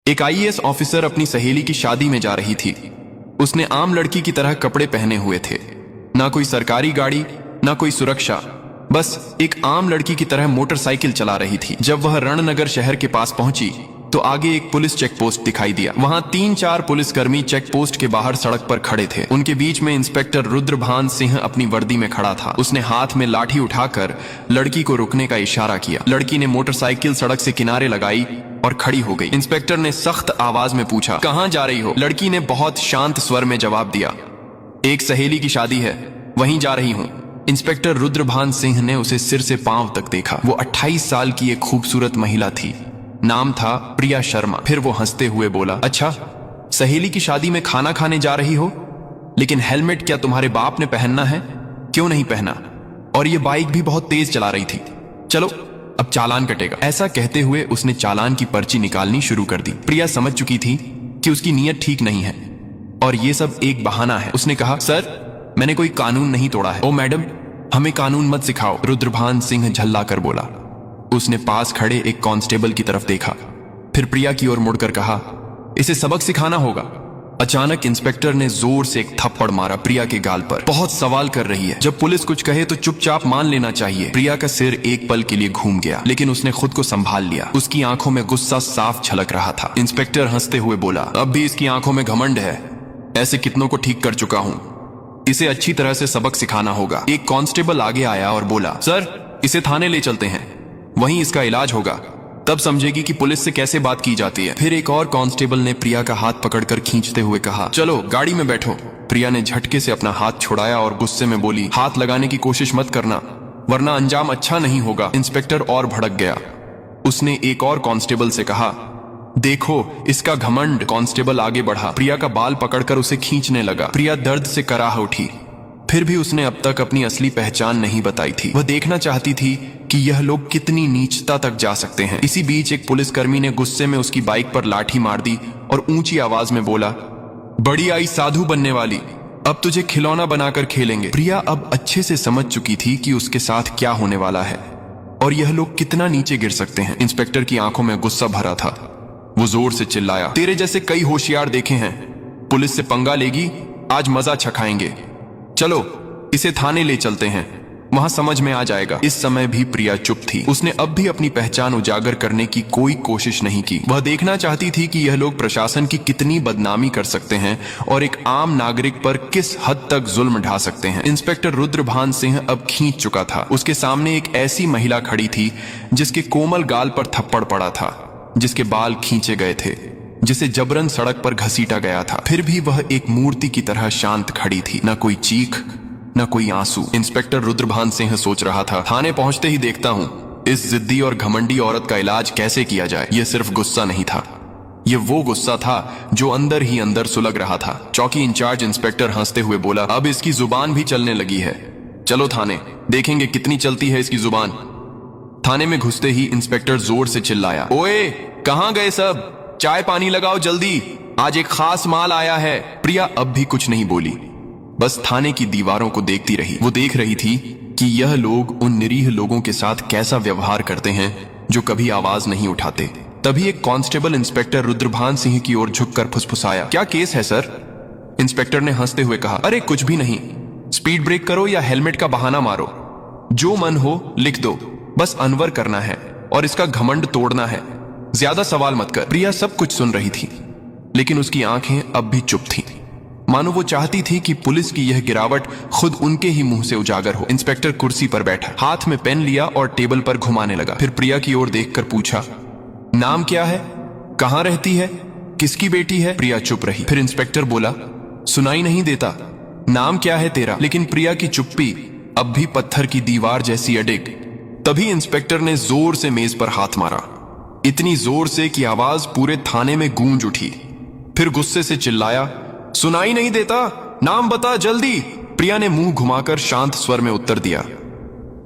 एक IAS officer अपनी सहेली की शादी में जा रही थी। उसने आम लड़की की तरह कपड़े पहने हुए थे, ना कोई सरकारी गाड़ी ना कोई सुरक्षा, बस एक आम लड़की की तरह मोटरसाइकिल चला रही थी। जब वह रणनगर शहर के पास पहुंची तो आगे एक पुलिस चेक पोस्ट दिखाई दिया। वहां 3-4 पुलिसकर्मी चेक पोस्ट के बाहर सड़क पर खड़े थे। उनके बीच में इंस्पेक्टर रुद्रभान सिंह अपनी वर्दी में खड़ा था। उसने हाथ में लाठी उठाकर लड़की को रुकने का इशारा किया। लड़की ने मोटरसाइकिल सड़क से किनारे लगाई और खड़ी हो गई। इंस्पेक्टर ने सख्त आवाज में पूछा, कहां जा रही हो? लड़की ने बहुत शांत स्वर में जवाब दिया, एक सहेली की शादी है, वहीं जा रही हूं। इंस्पेक्टर रुद्रभान सिंह ने उसे सिर से पांव तक देखा। वो 28 साल की एक खूबसूरत महिला थी। नाम था प्रिया शर्मा। फिर वो हंसते हुए बोला, अच्छा, सहेली की शादी में खाना खाने जा रही हो, लेकिन हेलमेट क्या तुम्हारे बाप ने पहनना है? क्यों नहीं पहना? और ये बाइक भी बहुत तेज चला रही थी। चलो अब चालान कटेगा। ऐसा कहते हुए उसने चालान की पर्ची निकालनी शुरू कर दी। प्रिया समझ चुकी थी कि उसकी नीयत ठीक नहीं है और ये सब एक बहाना है। उसने कहा, सर, मैंने कोई कानून नहीं तोड़ा है। ओ मैडम, हमें कानून मत सिखाओ, रुद्रभान सिंह झल्लाकर बोला। उसने पास खड़े एक कांस्टेबल की तरफ देखा, फिर प्रिया की ओर मुड़कर कहा, इसे सबक सिखाना होगा। अचानक इंस्पेक्टर ने जोर से एक थप्पड़ मारा प्रिया के गाल पर। बहुत सवाल कर रही है, जब पुलिस कुछ कहे तो चुपचाप मान लेना चाहिए। प्रिया का सिर एक पल के लिए घूम गया, लेकिन उसने खुद को संभाल लिया। उसकी आंखों में गुस्सा साफ छलक रहा था। इंस्पेक्टर हंसते हुए बोला, अब भी इसकी आंखों में घमंड है। ऐसे कितनों को ठीक कर चुका हूं, इसे अच्छी तरह से सबक सिखाना होगा। एक कांस्टेबल आगे आया और बोला, सर, इसे थाने ले चलते हैं, वहीं इसका इलाज होगा, तब समझेगी कि पुलिस से कैसे बात की जाती है। फिर एक और कांस्टेबल ने प्रिया का हाथ पकड़कर खींचते हुए कहा, चलो गाड़ी में बैठो। प्रिया ने झटके से अपना हाथ छुड़ाया और गुस्से में बोली, हाथ लगाने की कोशिश मत करना, वरना अंजाम अच्छा नहीं होगा। इंस्पेक्टर और भड़क गया। उसने एक और कांस्टेबल से कहा, देखो इसका घमंड। कांस्टेबल आगे बढ़ा, प्रिया का बाल पकड़कर उसे खींचने लगा। प्रिया दर्द से कराह उठी। फिर भी उसने अब तक अपनी असली पहचान नहीं बताई थी। वह देखना चाहती थी कि यह लोग कितनी नीचता तक जा सकते हैं। इसी बीच एक पुलिसकर्मी ने गुस्से में उसकी बाइक पर लाठी मार दी और ऊंची आवाज में बोला, बड़ी आई साधु बनने वाली, अब तुझे खिलौना बनाकर खेलेंगे। प्रिया अब अच्छे से समझ चुकी थी कि उसके साथ क्या होने वाला है और यह लोग कितना नीचे गिर सकते हैं। इंस्पेक्टर की आंखों में गुस्सा भरा था। वो जोर से चिल्लाया, तेरे जैसे कई होशियार देखे हैं, पुलिस से पंगा लेगी, आज मजा चखाएंगे। चलो इसे थाने ले चलते हैं, वहां समझ में आ जाएगा। इस समय भी प्रिया चुप थी। उसने अब भी अपनी पहचान उजागर करने की कोई कोशिश नहीं की। वह देखना चाहती थी कि यह लोग प्रशासन की कितनी बदनामी कर सकते हैं और एक आम नागरिक पर किस हद तक जुल्म ढा सकते हैं। इंस्पेक्टर रुद्रभान सिंह अब खींच चुका था। उसके सामने एक ऐसी महिला खड़ी थी जिसके कोमल गाल पर थप्पड़ पड़ा था, जिसके बाल खींचे गए थे, जिसे जबरन सड़क पर घसीटा गया था। फिर भी वह एक मूर्ति की तरह शांत खड़ी थी, न कोई चीख न कोई आंसू। इंस्पेक्टर रुद्रभान सिंह सोच रहा था, थाने पहुंचते ही देखता हूं इस जिद्दी और घमंडी औरत का इलाज कैसे किया जाए। यह सिर्फ गुस्सा नहीं था, यह वो गुस्सा था जो अंदर ही अंदर सुलग रहा था। चौकी इंचार्ज इंस्पेक्टर हंसते हुए बोला, अब इसकी जुबान भी चलने लगी है, चलो थाने, देखेंगे कितनी चलती है इसकी जुबान। थाने में घुसते ही इंस्पेक्टर जोर से चिल्लाया, ओए कहां गए सब, चाय पानी लगाओ जल्दी, आज एक खास माल आया है। प्रिया अब भी कुछ नहीं बोली, बस थाने की दीवारों को देखती रही। वो देख रही थी कि यह लोग उन निरीह लोगों के साथ कैसा व्यवहार करते हैं जो कभी आवाज नहीं उठाते। तभी एक कांस्टेबल इंस्पेक्टर रुद्रभान सिंह की ओर झुककर फुसफुसाया, क्या केस है सर? इंस्पेक्टर ने हंसते हुए कहा, अरे कुछ भी नहीं, स्पीड ब्रेक करो या हेलमेट का बहाना मारो, जो मन हो लिख दो, बस अनवर करना है और इसका घमंड तोड़ना है, ज्यादा सवाल मत कर। प्रिया सब कुछ सुन रही थी, लेकिन उसकी आंखें अब भी चुप थीं, मानो वो चाहती थी कि पुलिस की यह गिरावट खुद उनके ही मुंह से उजागर हो। इंस्पेक्टर कुर्सी पर बैठा, हाथ में पेन लिया और टेबल पर घुमाने लगा। फिर प्रिया की ओर देखकर पूछा, नाम क्या है, कहां रहती है, किसकी बेटी है? प्रिया चुप रही। फिर इंस्पेक्टर बोला, सुनाई नहीं देता, नाम क्या है तेरा? लेकिन प्रिया की चुप्पी अब भी पत्थर की दीवार जैसी अडिग। तभी इंस्पेक्टर ने जोर से मेज पर हाथ मारा, इतनी जोर से कि आवाज पूरे थाने में गूंज उठी। फिर गुस्से से चिल्लाया, सुनाई नहीं देता, नाम बता जल्दी। प्रिया ने मुंह घुमाकर शांत स्वर में उत्तर दिया,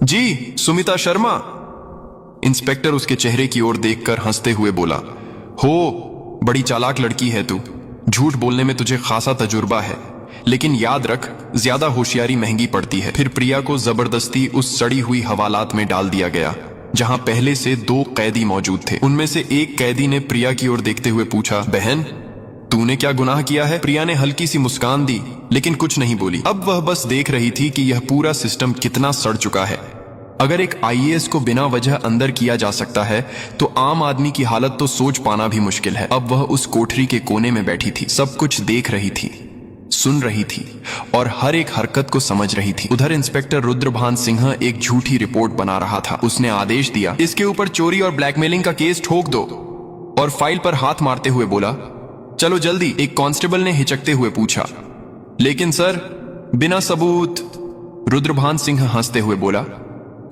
जी सुमिता शर्मा। इंस्पेक्टर उसके चेहरे की ओर देखकर हंसते हुए बोला, हो बड़ी चालाक लड़की है तू, झूठ बोलने में तुझे खासा तजुर्बा है, लेकिन याद रख ज्यादा होशियारी महंगी पड़ती है। फिर प्रिया को जबरदस्ती उस सड़ी हुई हवालात में डाल दिया गया जहां पहले से 2 कैदी मौजूद थे। उनमें से एक कैदी ने प्रिया की ओर देखते हुए पूछा, बहन तूने क्या गुनाह किया है? प्रिया ने हल्की सी मुस्कान दी लेकिन कुछ नहीं बोली। अब वह बस देख रही थी कि यह पूरा सिस्टम कितना सड़ चुका है। अगर एक आईएएस को बिना वजह अंदर किया जा सकता है तो आम आदमी की हालत तो सोच पाना भी मुश्किल है। अब वह उस कोठरी के कोने में बैठी थी, सब कुछ देख रही थी, सुन रही थी और हर एक हरकत को समझ रही थी। उधर इंस्पेक्टर रुद्रभान सिंह एक झूठी रिपोर्ट बना रहा था। उसने आदेश दिया, इसके ऊपर चोरी और ब्लैकमेलिंग का केस ठोक दो, और फाइल पर हाथ मारते हुए बोला, चलो जल्दी। एक कांस्टेबल ने हिचकते हुए पूछा, लेकिन सर बिना सबूत? रुद्रभान सिंह हंसते हुए बोला,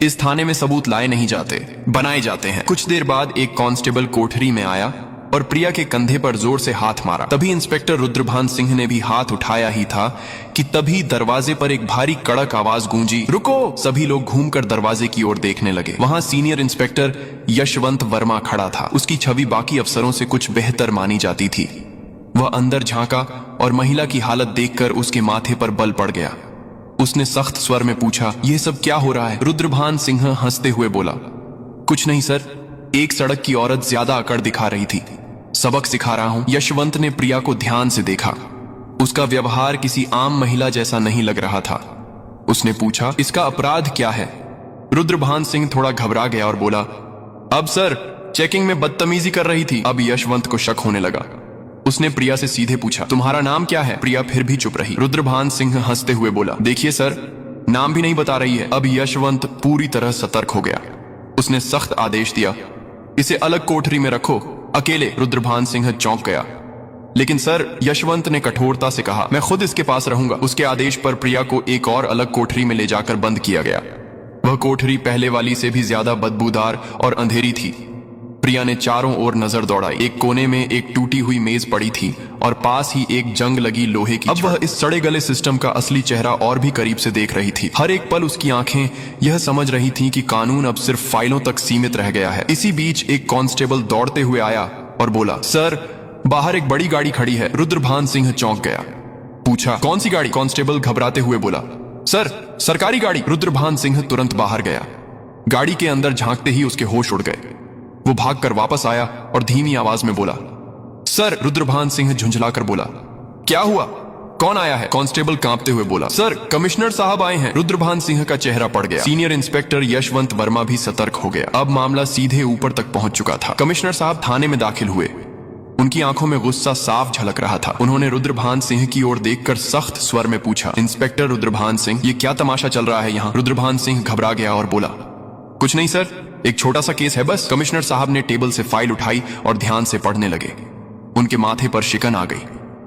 इस थाने में सबूत लाए नहीं जाते, बनाए जाते हैं। कुछ देर बाद एक कांस्टेबल कोठरी में आया और प्रिया के कंधे पर जोर से हाथ मारा। तभी इंस्पेक्टर रुद्रभान सिंह ने भी हाथ उठाया ही था कि तभी दरवाजे पर एक भारी कड़क आवाज गूंजी, रुको। सभी लोग घूमकर दरवाजे की ओर देखने लगे। वहां सीनियर इंस्पेक्टर यशवंत वर्मा खड़ा था। उसकी छवि बाकी अफसरों से कुछ बेहतर मानी जाती थी। वह अंदर झांका और महिला की हालत देखकर उसके माथे पर बल पड़ गया। उसने सख्त स्वर में पूछा, यह सब क्या हो रहा है? रुद्रभान सिंह हंसते हुए बोला, कुछ नहीं सर, एक सड़क की औरत ज्यादा अकड़ दिखा रही थी, सबक सिखा रहा हूं। यशवंत ने प्रिया को ध्यान से देखा। उसका व्यवहार किसी आम महिला जैसा नहीं लग रहा था। उसने पूछा, इसका अपराध क्या है? रुद्रभान सिंह थोड़ा घबरा गया और बोला, अब सर चेकिंग में बदतमीजी कर रही थी। अब यशवंत को शक होने लगा। उसने प्रिया से सीधे पूछा, तुम्हारा नाम क्या है? प्रिया फिर भी चुप रही। रुद्रभान सिंह हंसते हुए बोला, देखिए सर, नाम भी नहीं बता रही है। अब यशवंत पूरी तरह सतर्क हो गया। उसने सख्त आदेश दिया, इसे अलग कोठरी में रखो, अकेले। रुद्रभान सिंह चौंक गया। लेकिन सर, यशवंत ने कठोरता से कहा, मैं खुद इसके पास रहूंगा। उसके आदेश पर प्रिया को एक और अलग कोठरी में ले जाकर बंद किया गया। वह कोठरी पहले वाली से भी ज्यादा बदबूदार और अंधेरी थी। प्रिया ने चारों ओर नजर दौड़ाई। एक कोने में एक टूटी हुई मेज पड़ी थी और पास ही एक जंग लगी लोहे की। अब वह इस सड़े गले सिस्टम का असली चेहरा और भी करीब से देख रही थी। हर एक पल उसकी आंखें यह समझ रही थीं कि कानून अब सिर्फ फाइलों तक सीमित रह गया है। इसी बीच एक कांस्टेबल दौड़ते हुए आया और बोला, सर बाहर एक बड़ी गाड़ी खड़ी है। रुद्रभान सिंह चौंक गया। पूछा, कौन सी गाड़ी? कांस्टेबल घबराते हुए बोला, सर सरकारी गाड़ी। रुद्रभान सिंह तुरंत बाहर गया। गाड़ी के अंदर झांकते ही उसके होश उड़ गए। वो भागकर वापस आया और धीमी आवाज में बोला, सर। रुद्रभान सिंह झुंझलाकर बोला, क्या हुआ? कौन आया है? कांस्टेबल कांपते हुए बोला, सर कमिश्नर साहब आए हैं। रुद्रभान सिंह का चेहरा पड़ गया। सीनियर इंस्पेक्टर यशवंत वर्मा भी सतर्क हो गया। अब मामला सीधे ऊपर तक पहुंच चुका था। कमिश्नर साहब थाने में दाखिल हुए। उनकी आंखों में गुस्सा साफ झलक रहा था। उन्होंने रुद्रभान सिंह की ओर देखकर सख्त स्वर में पूछा, इंस्पेक्टर रुद्रभान सिंह, ये क्या तमाशा चल रहा है यहाँ? रुद्रभान सिंह घबरा गया और बोला, कुछ नहीं सर, एक छोटा सा केस है बस। कमिश्नर साहब ने टेबल से फाइल उठाई और ध्यान से पढ़ने लगे। उनके माथे पर शिकन आ गई।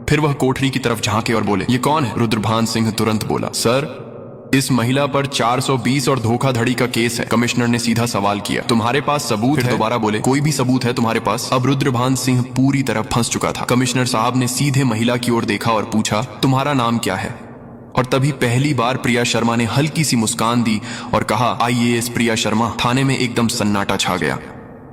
फिर वह कोठरी की तरफ झांके और बोले, ये कौन है? रुद्रभान सिंह तुरंत बोला, सर इस महिला पर 420 और धोखाधड़ी का केस है। कमिश्नर ने सीधा सवाल किया, तुम्हारे पास सबूत है? दोबारा बोले, कोई भी सबूत है तुम्हारे पास? अब रुद्रभान सिंह पूरी तरह फंस चुका था। कमिश्नर साहब ने सीधे महिला की ओर देखा और पूछा, तुम्हारा नाम क्या है? और तभी पहली बार प्रिया शर्मा ने हल्की सी मुस्कान दी और कहा, आईएएस प्रिया शर्मा। थाने में एकदम सन्नाटा छा गया।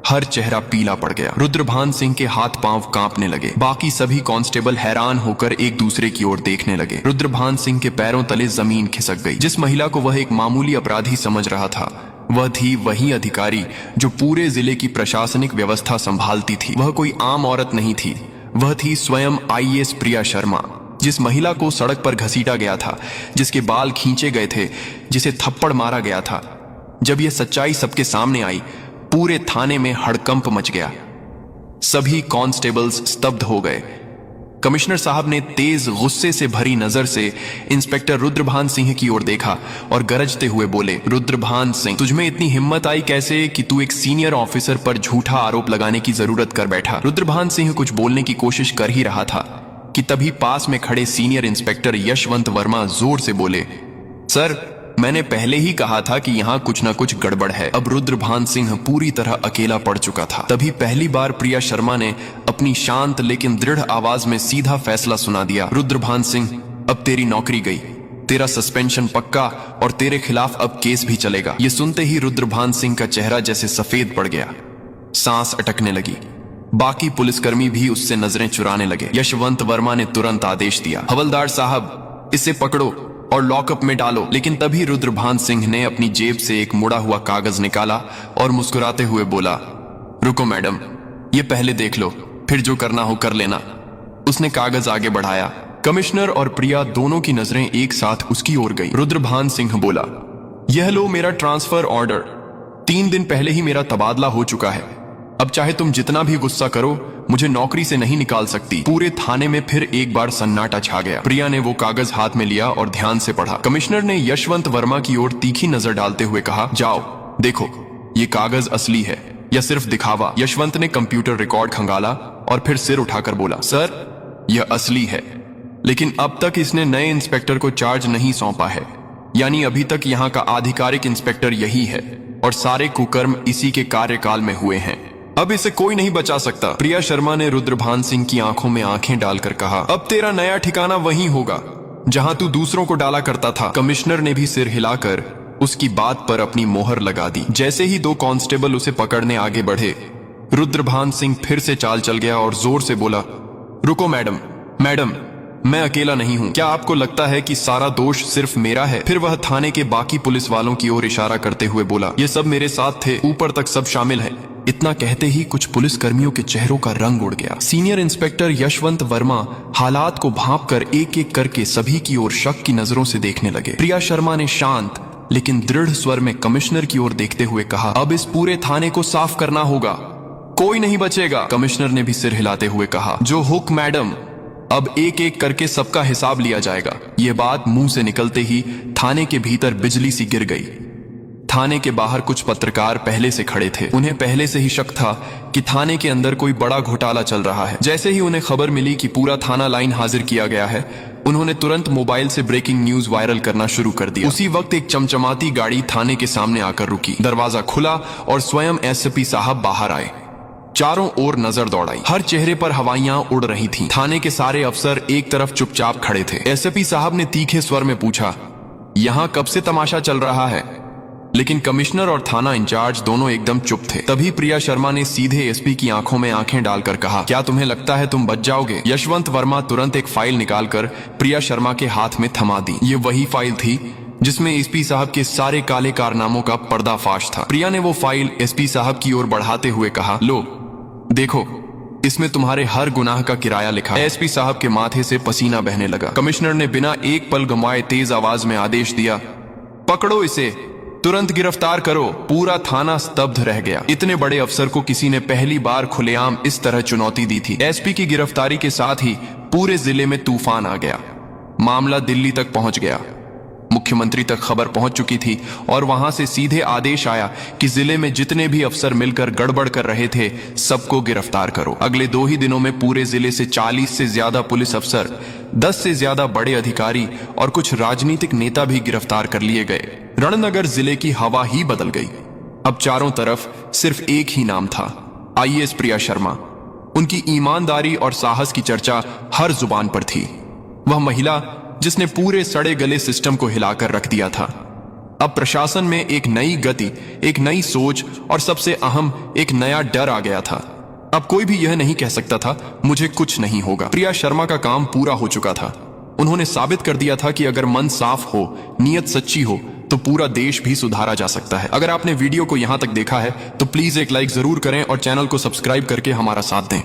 हर चेहरा पीला पड़ गया। रुद्रभान सिंह के हाथ पांव कांपने लगे। बाकी सभी कांस्टेबल हैरान होकर एक दूसरे की ओर देखने लगे। रुद्रभान सिंह के पैरों तले जमीन खिसक गई। जिस महिला को वह एक मामूली अपराधी समझ रहा था, वह थी वही अधिकारी जो पूरे जिले की प्रशासनिक व्यवस्था संभालती थी। वह कोई आम औरत नहीं थी, वह थी स्वयं आईएएस प्रिया शर्मा। जिस महिला को सड़क पर घसीटा गया था, जिसके बाल खींचे गए थे, जिसे थप्पड़ मारा गया था, जब यह सच्चाई सबके सामने आई, पूरे थाने में हड़कंप मच गया। सभी कांस्टेबल्स स्तब्ध हो गए। कमिश्नर साहब ने तेज गुस्से से भरी नजर से इंस्पेक्टर रुद्रभान सिंह की ओर देखा और गरजते हुए बोले, रुद्रभान सिंह, तुझमें इतनी हिम्मत आई कैसे कि तू एक सीनियर ऑफिसर पर झूठा आरोप लगाने की जरूरत कर बैठा? रुद्रभान सिंह कुछ बोलने की कोशिश कर ही रहा था कि तभी पास में खड़े सीनियर इंस्पेक्टर यशवंत वर्मा जोर से बोले, सर मैंने पहले ही कहा था कि यहाँ कुछ ना कुछ गड़बड़ है। अब रुद्रभान सिंह पूरी तरह अकेला पड़ चुका था। तभी पहली बार प्रिया शर्मा ने अपनी शांत लेकिन दृढ़ आवाज में सीधा फैसला सुना दिया, रुद्रभान सिंह, अब तेरी नौकरी गई, तेरा सस्पेंशन पक्का और तेरे खिलाफ अब केस भी चलेगा। ये सुनते ही रुद्रभान सिंह का चेहरा जैसे सफेद पड़ गया, सांस अटकने लगी। बाकी पुलिसकर्मी भी उससे नजरें चुराने लगे। यशवंत वर्मा ने तुरंत आदेश दिया, हवलदार साहब इसे पकड़ो। और लॉकअप में डालो। लेकिन तभी रुद्रभान सिंह ने अपनी जेब से एक मुड़ा हुआ कागज निकाला और मुस्कुराते हुए बोला, रुको मैडम, ये पहले देख लो, फिर जो करना हो कर लेना। उसने कागज आगे बढ़ाया। कमिश्नर और प्रिया दोनों की नजरें एक साथ उसकी ओर गई। रुद्रभान सिंह बोला, यह लो मेरा ट्रांसफर ऑर्डर। 3 दिन पहले ही मेरा तबादला हो चुका है। अब चाहे तुम जितना भी गुस्सा करो, मुझे नौकरी से नहीं निकाल सकती। पूरे थाने में फिर एक बार सन्नाटा छा गया। प्रिया ने वो कागज हाथ में लिया और ध्यान से पढ़ा। कमिश्नर ने यशवंत वर्मा की ओर तीखी नजर डालते हुए कहा, जाओ देखो ये कागज असली है या सिर्फ दिखावा। यशवंत ने कंप्यूटर रिकॉर्ड खंगाला और फिर सिर उठाकर बोला, सर यह असली है, लेकिन अब तक इसने नए इंस्पेक्टर को चार्ज नहीं सौंपा है। यानी अभी तक यहाँ का आधिकारिक इंस्पेक्टर यही है और सारे कुकर्म इसी के कार्यकाल में हुए हैं। अब इसे कोई नहीं बचा सकता। प्रिया शर्मा ने रुद्रभान सिंह की आंखों में आंखें डालकर कहा, अब तेरा नया ठिकाना वहीं होगा जहां तू दूसरों को डाला करता था। कमिश्नर ने भी सिर हिलाकर उसकी बात पर अपनी मोहर लगा दी। जैसे ही 2 कांस्टेबल उसे पकड़ने आगे बढ़े, रुद्रभान सिंह फिर से चाल चल गया और जोर से बोला, रुको मैडम, मैडम मैं अकेला नहीं हूं। क्या आपको लगता है कि सारा दोष सिर्फ मेरा है? फिर वह थाने के बाकी पुलिस वालों की ओर इशारा करते हुए बोला, ये सब मेरे साथ थे, ऊपर तक सब शामिल है। इतना कहते ही कुछ पुलिस कर्मियों के चेहरों का रंग उड़ गया। सीनियर इंस्पेक्टर यशवंत वर्मा हालात को भांपकर एक एक करके सभी की ओर शक की नजरों से देखने लगे। प्रिया शर्मा ने शांत लेकिन दृढ़ स्वर में कमिश्नर की ओर देखते हुए कहा, अब इस पूरे थाने को साफ करना होगा, कोई नहीं बचेगा। कमिश्नर ने भी सिर हिलाते हुए कहा, जो हुक मैडम, अब एक एक करके सबका हिसाब लिया जाएगा। यह बात मुंह से निकलते ही थाने के भीतर बिजली सी गिर गई। थाने के बाहर कुछ पत्रकार पहले से खड़े थे। उन्हें पहले से ही शक था कि थाने के अंदर कोई बड़ा घोटाला चल रहा है। जैसे ही उन्हें खबर मिली कि पूरा थाना लाइन हाजिर किया गया है, उन्होंने तुरंत मोबाइल से ब्रेकिंग न्यूज वायरल करना शुरू कर दिया। उसी वक्त एक चमचमाती गाड़ी थाने के सामने आकर रुकी। दरवाजा खुला और स्वयं एसपी साहब बाहर आए। चारों ओर नजर दौड़ाई। हर चेहरे पर हवाइयां उड़ रही थीं। थाने के सारे अफसर एक तरफ चुपचाप खड़े थे। एसपी साहब ने तीखे स्वर में पूछा, यहां कब से तमाशा चल रहा है? लेकिन कमिश्नर और थाना इंचार्ज दोनों एकदम चुप थे। तभी प्रिया शर्मा ने सीधे एसपी की आंखों में आंखें डालकर कहा, क्या तुम्हें लगता है तुम बच जाओगे? यशवंत वर्मा तुरंत एक फाइल निकालकर प्रिया शर्मा के हाथ में थमा दी। ये वही फाइल थी जिसमें एसपी साहब के सारे काले कारनामों का पर्दाफाश था। प्रिया ने वो फाइल एसपी साहब की ओर बढ़ाते हुए कहा, लो देखो, इसमें तुम्हारे हर गुनाह का किराया लिखा है। एसपी साहब के माथे से पसीना बहने लगा। कमिश्नर ने बिना एक पल गंवाए तेज आवाज में आदेश दिया, पकड़ो इसे, तुरंत गिरफ्तार करो। पूरा थाना स्तब्ध रह गया। इतने बड़े अफसर को किसी ने पहली बार खुलेआम इस तरह चुनौती दी थी। एसपी की गिरफ्तारी के साथ ही पूरे जिले में तूफान आ गया। मामला दिल्ली तक पहुंच गया। मुख्यमंत्री तक खबर पहुंच चुकी थी और वहां से सीधे आदेश आया कि जिले में जितने भी अफसर मिलकर गड़बड़ कर रहे थे सबको गिरफ्तार करो। अगले 2 ही दिनों में पूरे जिले से 40 से ज्यादा पुलिस अफसर, 10 से ज्यादा बड़े अधिकारी और कुछ राजनीतिक नेता भी गिरफ्तार कर लिए गए। रणनगर जिले की हवा ही बदल गई। अब चारों तरफ सिर्फ एक ही नाम था, आईएएस प्रिया शर्मा। उनकी ईमानदारी और साहस की चर्चा हर जुबान पर थी। वह महिला जिसने पूरे सड़े गले सिस्टम को हिलाकर रख दिया था। अब प्रशासन में एक नई गति, एक नई सोच और सबसे अहम एक नया डर आ गया था। अब कोई भी यह नहीं कह सकता था मुझे कुछ नहीं होगा। प्रिया शर्मा का काम पूरा हो चुका था। उन्होंने साबित कर दिया था कि अगर मन साफ हो, नीयत सच्ची हो, तो पूरा देश भी सुधारा जा सकता है। अगर आपने वीडियो को यहां तक देखा है तो प्लीज एक लाइक जरूर करें और चैनल को सब्सक्राइब करके हमारा साथ दें।